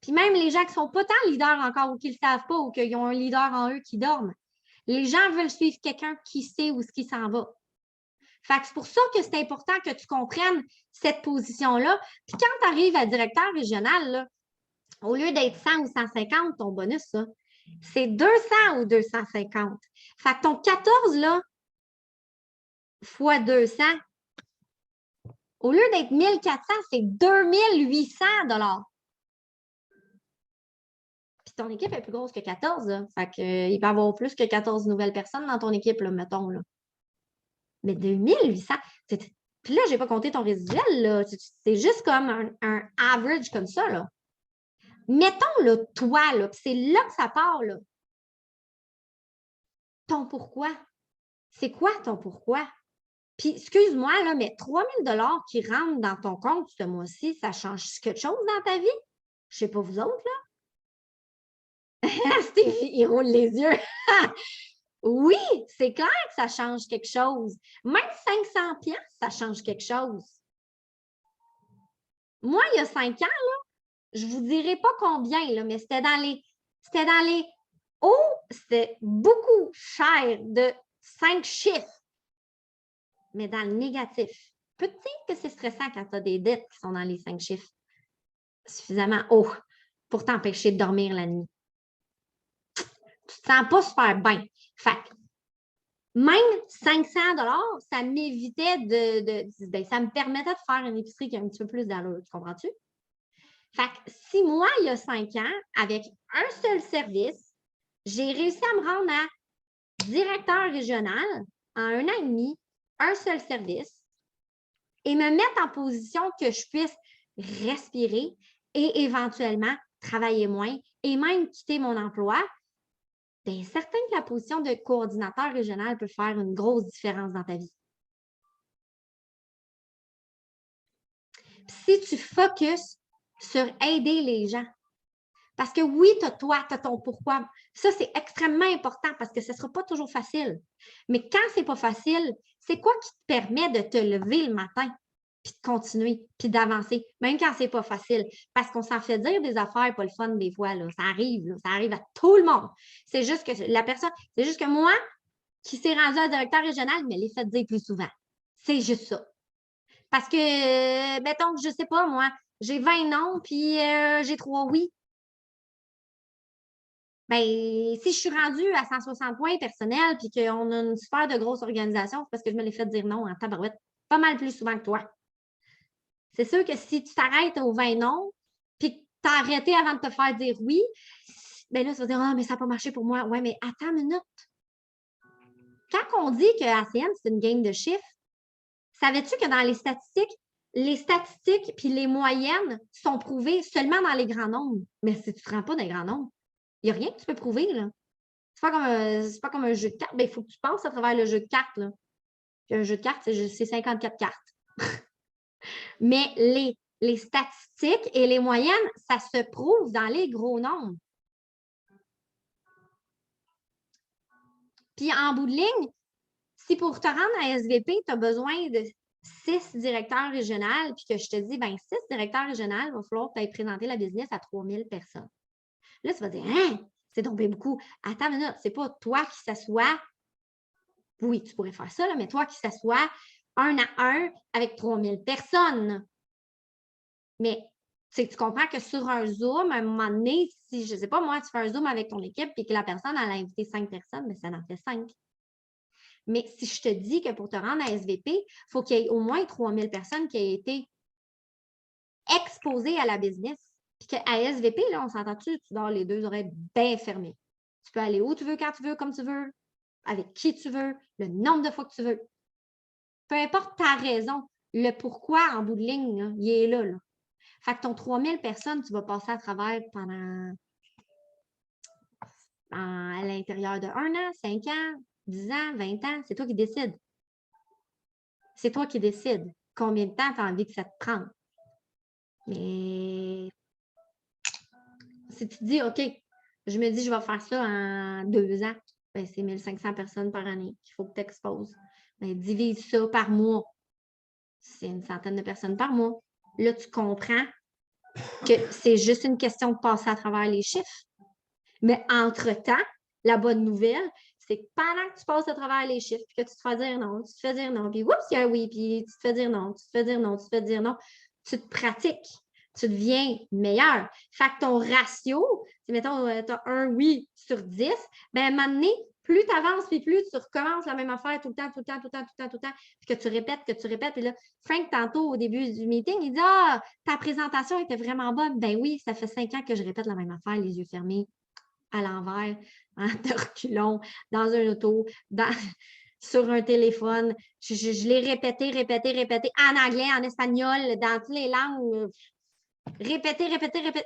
Puis même les gens qui ne sont pas tant leaders encore ou qui ne le savent pas ou qu'ils ont un leader en eux qui dorment, les gens veulent suivre quelqu'un qui sait où il s'en va. Fait que c'est pour ça que c'est important que tu comprennes cette position-là. Puis quand tu arrives à directeur régional, là, au lieu d'être 100 ou 150, ton bonus, ça, c'est 200 ou 250. Fait que ton 14, là, fois 200, au lieu d'être 1400, c'est 2800 $. Puis ton équipe est plus grosse que 14, là. Fait qu'il peut y avoir plus que 14 nouvelles personnes dans ton équipe, là, mettons, là. Mais 2800, puis là, je n'ai pas compté ton résiduel, là. C'est juste comme un average comme ça, là. Mettons, là, toi, là, puis c'est là que ça part, là. Ton pourquoi. C'est quoi ton pourquoi? Puis, excuse-moi, là, mais 3 000 $ qui rentrent dans ton compte ce mois-ci, ça change quelque chose dans ta vie? Je ne sais pas vous autres, là. Steve, il roule les yeux. Oui, c'est clair que ça change quelque chose. Même 500 $, ça change quelque chose. Moi, il y a 5 ans, là, je ne vous dirai pas combien, là, mais c'était dans les hauts, c'était beaucoup cher de 5 chiffres, mais dans le négatif. Peut-être que c'est stressant quand tu as des dettes qui sont dans les 5 chiffres suffisamment hauts pour t'empêcher de dormir la nuit. Tu ne te sens pas super bien. Fait que même 500 $, ça m'évitait ben, ça me permettait de faire une épicerie qui a un petit peu plus d'allure. Tu comprends-tu? Fait que si moi, il y a 5 ans, avec un seul service, j'ai réussi à me rendre à directeur régional en 1 an et demi, un seul service, et me mettre en position que je puisse respirer et éventuellement travailler moins et même quitter mon emploi, bien, certain que la position de coordinateur régional peut faire une grosse différence dans ta vie. Si tu focuses sur aider les gens, parce que oui, tu as ton pourquoi. Ça, c'est extrêmement important parce que ce ne sera pas toujours facile. Mais quand ce n'est pas facile, c'est quoi qui te permet de te lever le matin, puis de continuer, puis d'avancer, même quand ce n'est pas facile? Parce qu'on s'en fait dire des affaires pas le fun des fois. Là. Ça arrive à tout le monde. C'est juste que moi, qui s'est rendu à directeur régional, me l'ai fait dire plus souvent. C'est juste ça. Parce que, mettons que je ne sais pas, moi, j'ai 20 noms, puis j'ai 3 oui. Bien, si je suis rendue à 160 points personnels puis qu'on a une super de grosse organisation, c'est parce que je me l'ai fait dire non en tabarouette pas mal plus souvent que toi. C'est sûr que si tu t'arrêtes aux 20 non puis que tu as arrêté avant de te faire dire oui, bien là, tu vas dire « Ah, mais ça n'a pas marché pour moi. » Ouais, mais attends une minute. Quand on dit que ACN, c'est une game de chiffres, savais-tu que dans les statistiques puis les moyennes sont prouvées seulement dans les grands nombres? Mais si tu ne te rends pas dans les grands nombres, il n'y a rien que tu peux prouver, là. C'est pas comme un jeu de cartes. Il faut que tu passes à travers le jeu de cartes. Là. Puis un jeu de cartes, c'est 54 cartes. Mais les statistiques et les moyennes, ça se prouve dans les gros nombres. Puis en bout de ligne, si pour te rendre à SVP, tu as besoin de 6 directeurs régionaux, puis que je te dis, ben 6 directeurs régionaux, il va falloir que tu ailles présenter la business à 3000 personnes. Là, tu vas dire, hein, c'est donc bien beaucoup. Attends une minute, c'est pas toi qui s'assois. Oui, tu pourrais faire ça, là, mais toi qui s'assois 1 à 1 avec 3000 personnes. Mais tu comprends que sur un Zoom, à un moment donné, si, je ne sais pas, moi, tu fais un Zoom avec ton équipe et que la personne, elle a invité 5 personnes, mais ça en fait 5. Mais si je te dis que pour te rendre à SVP, il faut qu'il y ait au moins 3000 personnes qui aient été exposées à la business. Puis qu'à SVP, là, on s'entend-tu, tu dors les 2 oreilles bien fermées. Tu peux aller où tu veux, quand tu veux, comme tu veux, avec qui tu veux, le nombre de fois que tu veux. Peu importe ta raison, le pourquoi en bout de ligne, là, il est là, là. Fait que ton 3000 personnes, tu vas passer à travers pendant à l'intérieur de 1 an, 5 ans, 10 ans, 20 ans. C'est toi qui décides. C'est toi qui décides combien de temps tu as envie que ça te prenne. Mais si tu te dis, OK, je me dis, je vais faire ça en 2 ans, ben, c'est 1500 personnes par année qu'il faut que tu exposes. Ben, divise ça par mois. C'est une centaine de personnes par mois. Là, tu comprends que c'est juste une question de passer à travers les chiffres. Mais entre-temps, la bonne nouvelle, c'est que pendant que tu passes à travers les chiffres, puis que tu te fais dire non, tu te fais dire non, puis oups, il y a un oui, puis tu te fais dire non, tu te fais dire non, tu te fais dire non, tu te pratiques, tu deviens meilleur. Fait que ton ratio, si mettons, tu as un oui sur 10, bien, à un moment donné, plus tu avances, puis plus tu recommences la même affaire tout le temps, puis que tu répètes, puis là, Frank, tantôt, au début du meeting, il dit « Ah, ta présentation était vraiment bonne. » Ben oui, ça fait 5 ans que je répète la même affaire, les yeux fermés, à l'envers, en reculons, dans un auto, sur un téléphone. Je l'ai répété, en anglais, en espagnol, dans toutes les langues. Répéter.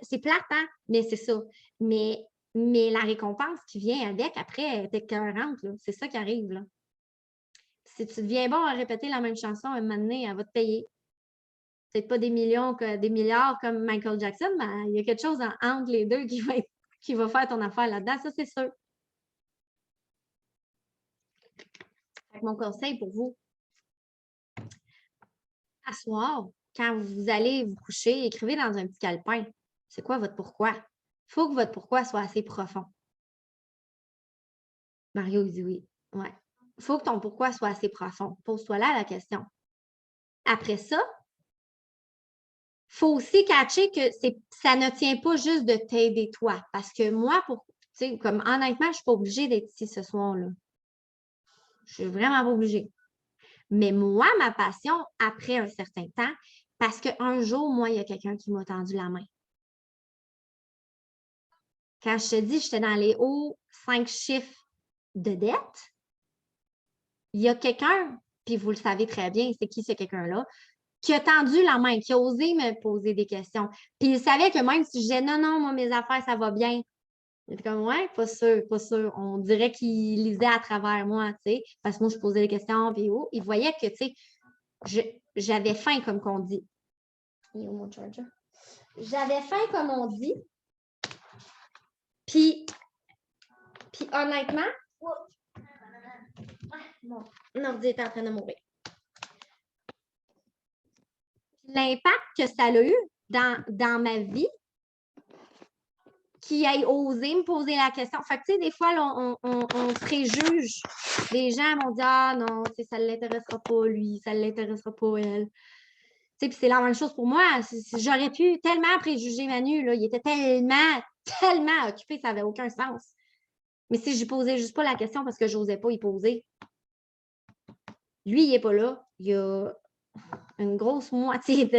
C'est plate, hein? Mais c'est ça. Mais la récompense qui vient avec, après, elle est écœurante, là. C'est ça qui arrive, là. Si tu deviens bon à répéter la même chanson, à un moment donné, elle va te payer. Peut-être pas des millions, des milliards comme Michael Jackson, mais il y a quelque chose entre les deux qui va faire ton affaire là-dedans, ça, c'est sûr. Mon conseil pour vous, à soir, quand vous allez vous coucher, écrivez dans un petit calepin. C'est quoi votre pourquoi? Il faut que votre pourquoi soit assez profond. Mario dit oui. Ouais. Il faut que ton pourquoi soit assez profond. Pose-toi là la question. Après ça, il faut aussi catcher que ça ne tient pas juste de t'aider toi. Parce que moi, comme honnêtement, je ne suis pas obligée d'être ici ce soir-là. Je suis vraiment pas obligée. Mais moi, ma passion, après un certain temps, parce qu'un jour, moi, il y a quelqu'un qui m'a tendu la main. Quand je te dis, j'étais dans les hauts 5 chiffres de dette, il y a quelqu'un, puis vous le savez très bien, c'est qui ce quelqu'un-là, qui a tendu la main, qui a osé me poser des questions. Puis il savait que même si je disais non, moi, mes affaires, ça va bien. Il était comme, ouais, pas sûr. On dirait qu'il lisait à travers moi, tu sais, parce que moi, je posais des questions, puis il voyait que, tu sais, j'avais faim, comme qu'on dit. Il est où mon charger? J'avais faim, comme on dit. Puis honnêtement, mon ordi est en train de mourir. L'impact que ça a eu dans ma vie, qui ait osé me poser la question. Fait que, tu sais, des fois, là, on préjuge. Les gens vont dire, ah non, ça ne l'intéressera pas, lui, ça ne l'intéressera pas, elle. Puis c'est la même chose pour moi. J'aurais pu tellement préjuger Manu, là, il était tellement occupé, ça n'avait aucun sens. Mais si je ne posais juste pas la question parce que je n'osais pas y poser, lui, il n'est pas là. Il y a une grosse moitié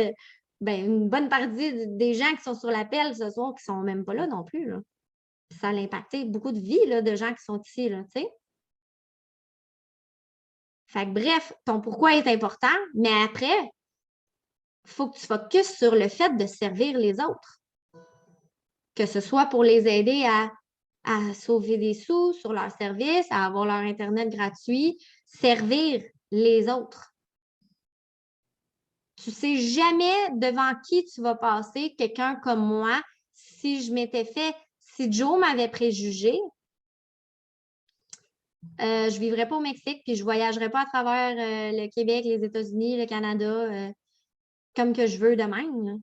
une bonne partie des gens qui sont sur l'appel ce soir qui ne sont même pas là non plus. Là. Ça a impacté beaucoup de vies là, de gens qui sont ici, là, tu sais. Fait que bref, ton pourquoi est important, mais après, il faut que tu focuses sur le fait de servir les autres. Que ce soit pour les aider à sauver des sous sur leur service, à avoir leur Internet gratuit, servir les autres. Tu ne sais jamais devant qui tu vas passer, quelqu'un comme moi. Si Joe m'avait préjugé, je ne vivrais pas au Mexique, puis je ne voyagerais pas à travers le Québec, les États-Unis, le Canada, comme que je veux de même.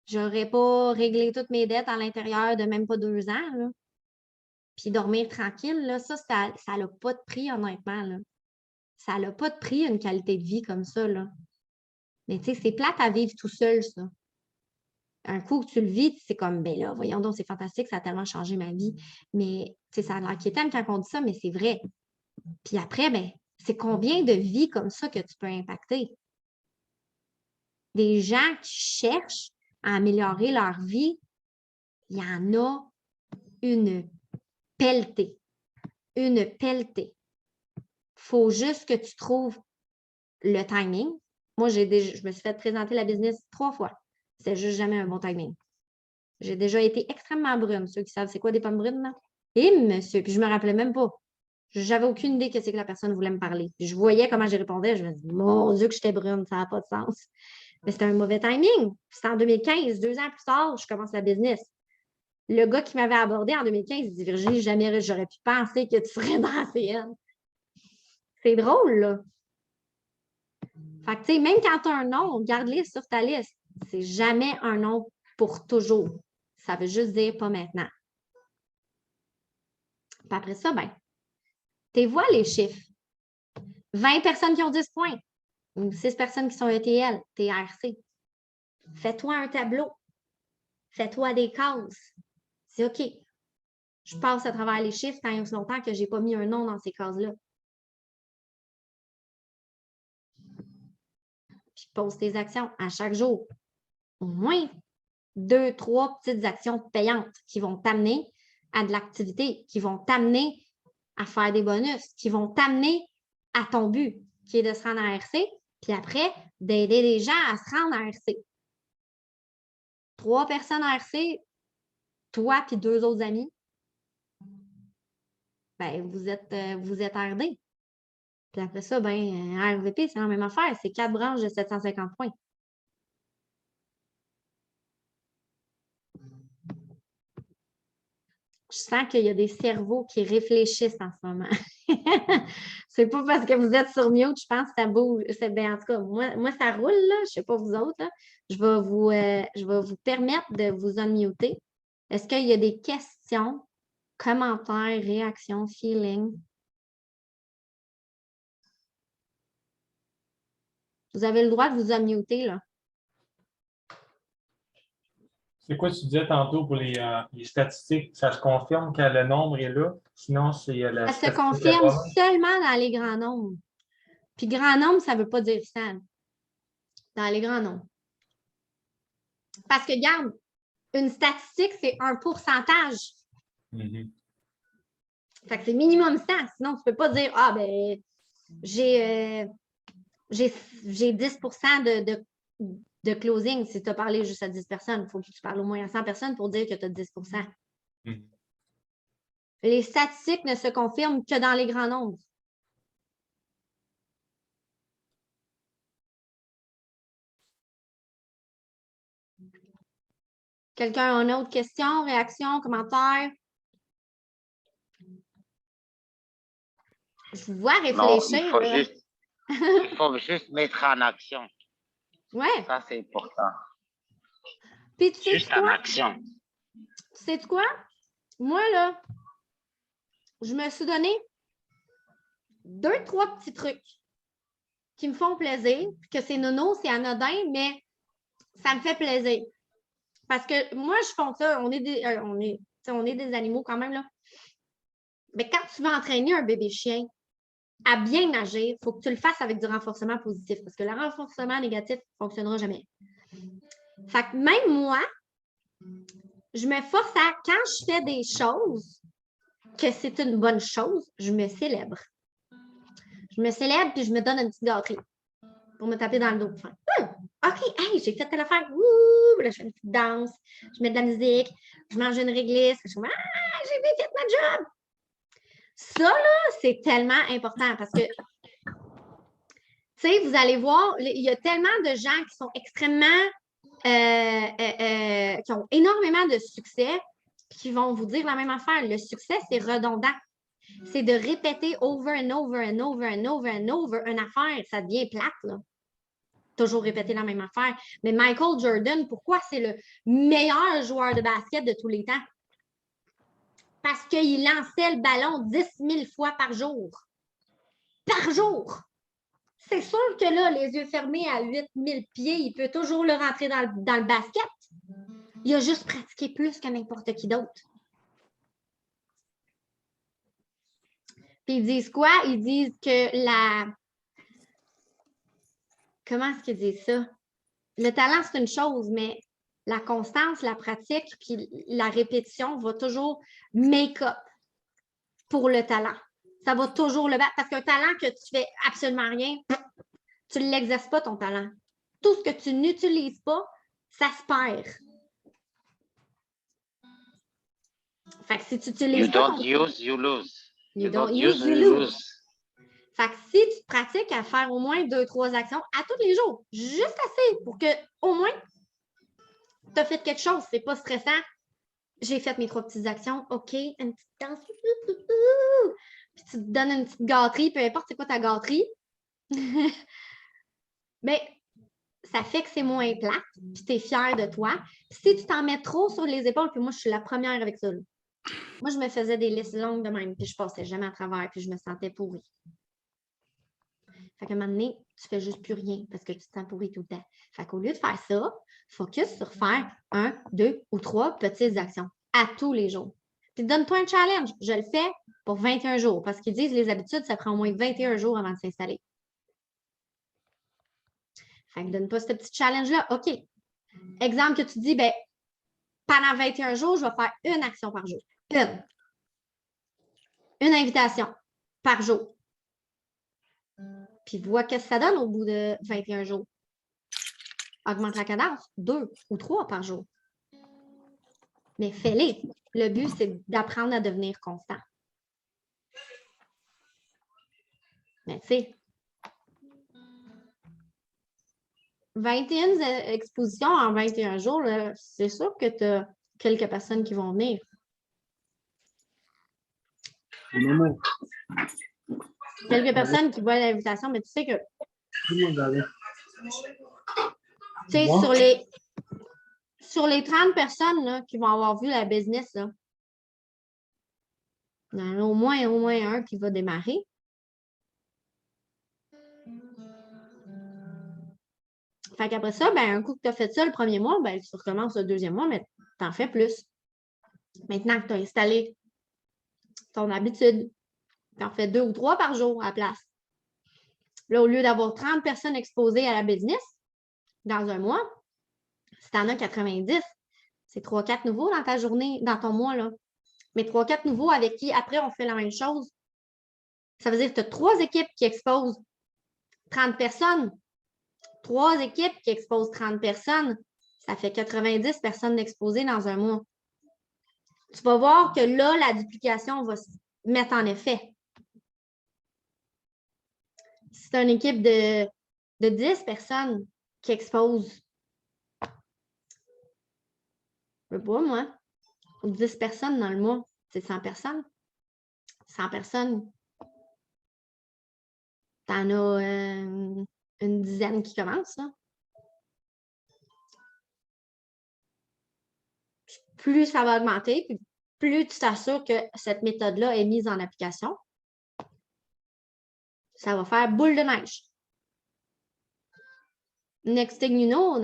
Je n'aurais pas réglé toutes mes dettes à l'intérieur de même pas 2 ans. Là. Puis dormir tranquille, là, ça n'a pas de prix, honnêtement. Là. Ça n'a pas de prix, une qualité de vie comme ça. Là. Mais tu sais, c'est plate à vivre tout seul, ça. Un coup que tu le vis, c'est comme, ben là, voyons donc, c'est fantastique, ça a tellement changé ma vie. Mais, tu sais, ça a l'air inquiétant quand on dit ça, mais c'est vrai. Puis après, ben, c'est combien de vies comme ça que tu peux impacter? Des gens qui cherchent à améliorer leur vie, il y en a une pelletée. Une pelletée. Il faut juste que tu trouves le timing. Moi, je me suis fait présenter la business 3 fois. C'est juste jamais un bon timing. J'ai déjà été extrêmement brune. Ceux qui savent c'est quoi des pommes brunes, là? Et monsieur, puis je me rappelais même pas. J'avais aucune idée que c'est que la personne voulait me parler. Puis je voyais comment j'y répondais. Je me disais, mon Dieu, que j'étais brune, ça n'a pas de sens. Mais c'était un mauvais timing. C'était en 2015, 2 ans plus tard, je commence la business. Le gars qui m'avait abordé en 2015, il dit Virginie, jamais j'aurais pu penser que tu serais dans la CN. C'est drôle, là. Fait que, tu sais, même quand tu as un nom, garde-les sur ta liste. C'est jamais un nom pour toujours. Ça veut juste dire pas maintenant. Puis après ça, ben, tu vois les chiffres. 20 personnes qui ont 10 points, ou 6 personnes qui sont ETL, TRC. Fais-toi un tableau. Fais-toi des cases. C'est OK. Je passe à travers les chiffres tant et aussi longtemps que je n'ai pas mis un nom dans ces cases-là. Puis pose tes actions à chaque jour. Au moins 2, 3 petites actions payantes qui vont t'amener à de l'activité, qui vont t'amener à faire des bonus, qui vont t'amener à ton but, qui est de se rendre à RC, puis après, d'aider les gens à se rendre à RC. 3 personnes à RC, toi puis 2 autres amis, ben, vous êtes RD. Puis après ça, ben, RVP, c'est la même affaire. C'est 4 branches de 750 points. Je sens qu'il y a des cerveaux qui réfléchissent en ce moment. C'est pas parce que vous êtes sur mute, je pense que ça bouge. Ben, en tout cas, moi, ça roule, là. Je ne sais pas vous autres. Là. Je vais vous permettre de vous unmuter. Est-ce qu'il y a des questions, commentaires, réactions, feelings? Vous avez le droit de vous unmuter, là. C'est quoi tu disais tantôt pour les statistiques? Ça se confirme que le nombre est là? Sinon, c'est la Ça se statistique. confirme seulement dans les grands nombres. Puis grand nombre, ça ne veut pas dire 100. Dans les grands nombres. Parce que, regarde, une statistique, c'est un pourcentage. Fait que c'est minimum 100. Sinon, tu ne peux pas dire, ah, ben, j'ai 10 de closing. Si tu as parlé juste à 10 personnes, il faut que tu parles au moins à 100 personnes pour dire que tu as 10 Les statistiques ne se confirment que dans les grands nombres. Quelqu'un a une autre question, réaction, commentaire? Je vous vois réfléchir. Non, il faut juste mettre en action. Ouais. Ça, c'est important. Puis tu sais juste quoi? en action. Tu sais quoi? Moi, là, je me suis donné 2, 3 petits trucs qui me font plaisir, que c'est nono, c'est anodin, mais ça me fait plaisir. Parce que moi, je fais ça, on est des animaux quand même, là. Mais quand tu veux entraîner un bébé chien à bien nager, il faut que tu le fasses avec du renforcement positif, parce que le renforcement négatif ne fonctionnera jamais. Fait que même moi, je me force à, quand je fais des choses, que c'est une bonne chose, je me célèbre. Je me célèbre puis je me donne une petite gâterie pour me taper dans le dos. Enfin, OK, hey, j'ai fait telle affaire. Ouh, là, je fais une petite danse, je mets de la musique, je mange une réglisse. Je me dis, ah, j'ai bien fait ma job. Ça, là, c'est tellement important parce que, tu sais, vous allez voir, il y a tellement de gens qui sont extrêmement, qui ont énormément de succès, qui vont vous dire la même affaire. Le succès, c'est redondant. C'est de répéter over and over and over and over and over une affaire. Ça devient plate, là. Toujours répéter la même affaire. Mais Michael Jordan, pourquoi c'est le meilleur joueur de basket de tous les temps? Parce qu'il lançait le ballon 10 000 fois par jour. Par jour! C'est sûr que là, les yeux fermés à 8 000 pieds, il peut toujours le rentrer dans le basket. Il a juste pratiqué plus que n'importe qui d'autre. Puis ils disent quoi? Ils disent que la... Comment est-ce qu'ils disent ça? Le talent, c'est une chose, mais la constance, la pratique, puis la répétition va toujours make-up pour le talent. Ça va toujours le battre. Parce qu'un talent que tu fais absolument rien, tu ne l'exerces pas, ton talent. Tout ce que tu n'utilises pas, ça se perd. Fait que si tu utilises You pas don't use, you lose. You don't use, you lose. Fait que si tu pratiques à faire au moins 2-3 actions à tous les jours, juste assez pour que au moins tu as fait quelque chose, c'est pas stressant. J'ai fait mes 3 petites actions, OK, une petite danse. Puis tu te donnes une petite gâterie, peu importe c'est quoi ta gâterie. Mais ça fait que c'est moins plate, puis tu es fier de toi. Si tu t'en mets trop sur les épaules, puis moi, je suis la première avec ça. Là. Moi, je me faisais des listes longues de même, puis je passais jamais à travers, puis je me sentais pourrie. Fait qu'à un moment donné, tu fais juste plus rien parce que tu te sens pourri tout le temps. Fait qu'au lieu de faire ça, focus sur faire 1, 2 ou 3 petites actions à tous les jours. Puis donne-toi un challenge. Je le fais pour 21 jours parce qu'ils disent les habitudes, ça prend au moins 21 jours avant de s'installer. Fait que donne-toi ce petit challenge-là. OK. Exemple que tu dis, ben, pendant 21 jours, je vais faire une action par jour. Une invitation par jour. Puis vois qu'est-ce que ça donne au bout de 21 jours. Augmente la cadence, 2 ou 3 par jour. Mais fais-les. Le but, c'est d'apprendre à devenir constant. Mais tu sais, 21 expositions en 21 jours, c'est sûr que tu as quelques personnes qui vont venir. Quelques personnes qui voient l'invitation, mais tu sais que tu sais, sur les 30 personnes là, qui vont avoir vu la business, là, il y en a au moins un qui va démarrer. Fait qu'après ça, ben, un coup que tu as fait ça le premier mois, ben, tu recommences le deuxième mois, mais tu en fais plus. Maintenant que tu as installé ton habitude, tu en fais 2 ou 3 par jour à la place. Là, au lieu d'avoir 30 personnes exposées à la business dans un mois, si tu en as 90, c'est 3-4 nouveaux dans ta journée, dans ton mois, là. Mais 3-4 nouveaux avec qui, après, on fait la même chose. Ça veut dire que tu as 3 équipes qui exposent 30 personnes. 3 équipes qui exposent 30 personnes. Ça fait 90 personnes exposées dans un mois. Tu vas voir que là, la duplication va se mettre en effet. Si c'est une équipe de 10 personnes qui exposent, je sais pas, moi, 10 personnes dans le mois, c'est 100 personnes. 100 personnes, tu en as une dizaine qui commencent. Là. Plus ça va augmenter, puis plus tu t'assures que cette méthode-là est mise en application, ça va faire boule de neige. Next thing you know,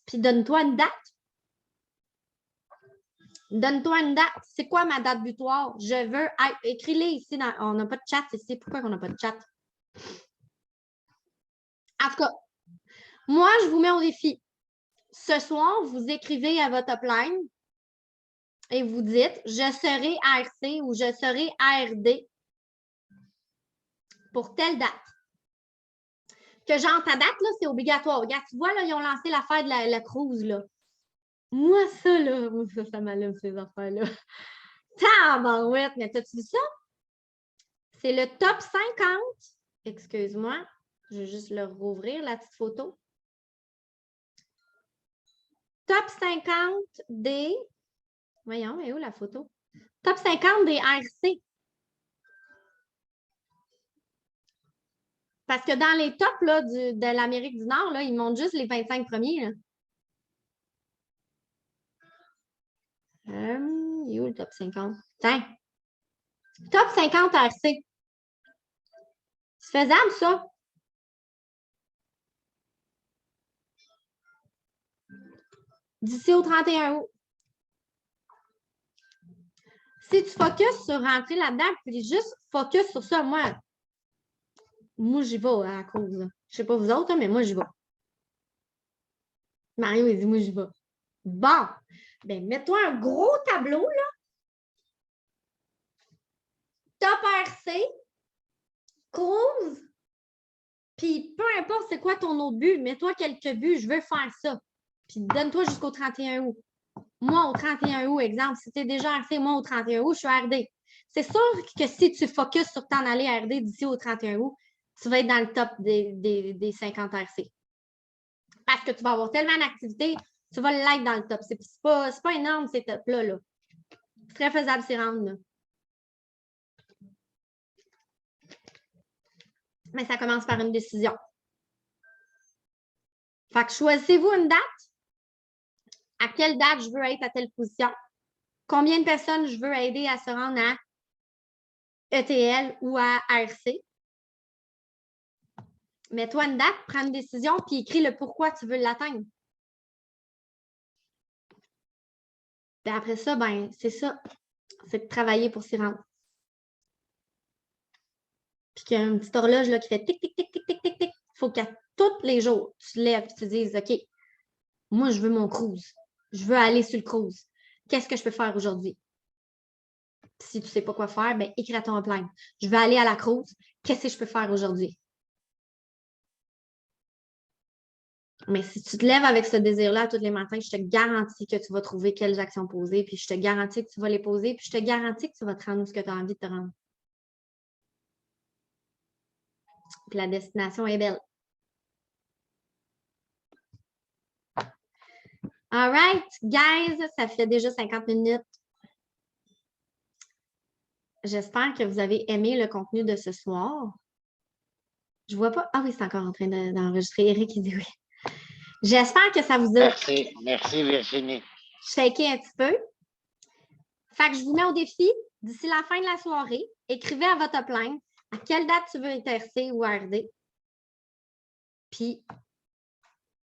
puis donne-toi une date. Donne-toi une date. C'est quoi ma date butoir? Je veux être... Écris-les ici. On n'a pas de chat ici. Pourquoi on n'a pas de chat? En tout cas, moi, je vous mets au défi. Ce soir, vous écrivez à votre upline et vous dites « Je serai ARC ou je serai ARD pour telle date. » Que genre, ta date, là, c'est obligatoire. Regarde, tu vois, là, ils ont lancé l'affaire de la cruise, là. Moi, ça m'allume, ces affaires-là. Tabarouette, mais t'as-tu vu ça? C'est le top 50. Excuse-moi, je vais juste le rouvrir, la petite photo. Top 50 des... Voyons, est où la photo? Top 50 des RC. parce que dans les tops là, de l'Amérique du Nord, là, ils montent juste les 25 premiers. Là. Il est où le top 50? Tiens. Top 50 RC. C'est faisable, ça? D'ici au 31 août. Si tu focuses sur rentrer là-dedans, puis juste focus sur ça, moi j'y vais à cause. Je ne sais pas vous autres, mais moi, j'y vais. Mario, il dit, moi, j'y vais. Bon, ben mets-toi un gros tableau, là. Top RC, cruise, puis peu importe c'est quoi ton autre but, mets-toi quelques buts, je veux faire ça. Puis donne-toi jusqu'au 31 août. Moi, au 31 août, exemple, si tu es déjà RC, moi, au 31 août, je suis RD. C'est sûr que si tu focuses sur t'en aller RD d'ici au 31 août, tu vas être dans le top des 50 RC. Parce que tu vas avoir tellement d'activités, tu vas l'être dans le top. C'est pas énorme, ces tops-là. Là. C'est très faisable s'y rendre. Là. Mais ça commence par une décision. Fait que choisissez-vous une date. À quelle date je veux être à telle position? Combien de personnes je veux aider à se rendre à ETL ou à RC? Mets-toi une date, prends une décision, puis écris le pourquoi tu veux l'atteindre. Puis après ça, ben, c'est ça. C'est de travailler pour s'y rendre. Puis qu'il y a une petite horloge là, qui fait tic, tic, tic, tic, tic, tic, tic. Il faut qu'à tous les jours, tu te lèves et tu te dises, OK, moi, je veux mon cruise. Je veux aller sur le cruise. Qu'est-ce que je peux faire aujourd'hui? Si tu ne sais pas quoi faire, ben, écris à ton plan. Je veux aller à la cruise. Qu'est-ce que je peux faire aujourd'hui? Mais si tu te lèves avec ce désir-là tous les matins, je te garantis que tu vas trouver quelles actions poser, puis je te garantis que tu vas les poser, puis je te garantis que tu vas te rendre où tu as envie de te rendre. Puis la destination est belle. All right, guys, ça fait déjà 50 minutes. J'espère que vous avez aimé le contenu de ce soir. Je ne vois pas. Ah oui, c'est encore en train d'enregistrer. Eric, il dit oui. J'espère que ça vous a... Merci Virginie. Shaké un petit peu. Fait que je vous mets au défi, d'ici la fin de la soirée, écrivez à votre upline à quelle date tu veux être RC ou RD. Puis,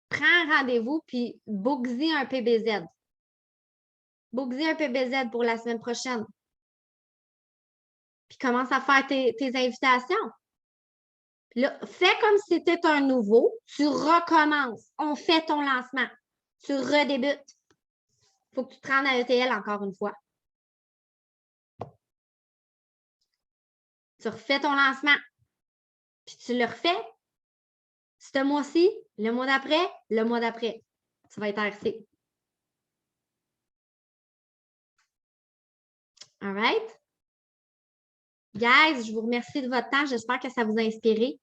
prends un rendez-vous, puis book-y un PBZ. Book-y un PBZ pour la semaine prochaine. Puis, commence à faire tes invitations. Puis là, fais comme si c'était un nouveau. Tu recommences. On fait ton lancement. Tu redébutes. Il faut que tu te rendes à ETL encore une fois. Tu refais ton lancement. Puis tu le refais. Ce mois-ci, le mois d'après, le mois d'après. Tu vas être RC. All right? Guys, je vous remercie de votre temps. J'espère que ça vous a inspiré.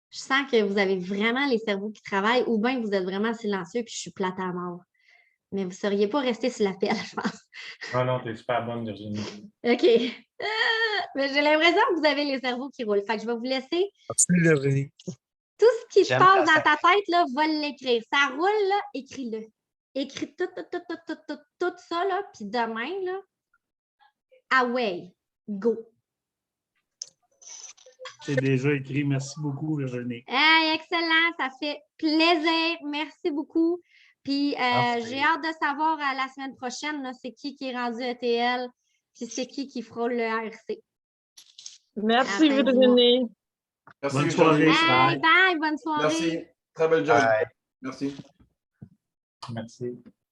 Je sens que vous avez vraiment les cerveaux qui travaillent ou bien vous êtes vraiment silencieux puis je suis plate à mort. Mais vous ne seriez pas resté sur l'appel, je pense. Non, non, t'es super bonne, Virginie. OK. Mais j'ai l'impression que vous avez les cerveaux qui roulent. Fait que je vais vous laisser. Merci, Virginie. Tout ce qui se passe dans ta tête, là, va l'écrire. Ça roule, là, écris-le. Écris tout ça, là, puis demain, là, away, go. C'est déjà écrit. Merci beaucoup, Virginie. Hey, excellent, ça fait plaisir. Merci beaucoup. Puis j'ai hâte de savoir la semaine prochaine, c'est qui est rendu ETL, puis c'est qui frôle le RC. Merci, Virginie. Merci, Bonne soirée. Bye, bye, bonne soirée. Merci. Très belle job. Bye. Merci. Merci.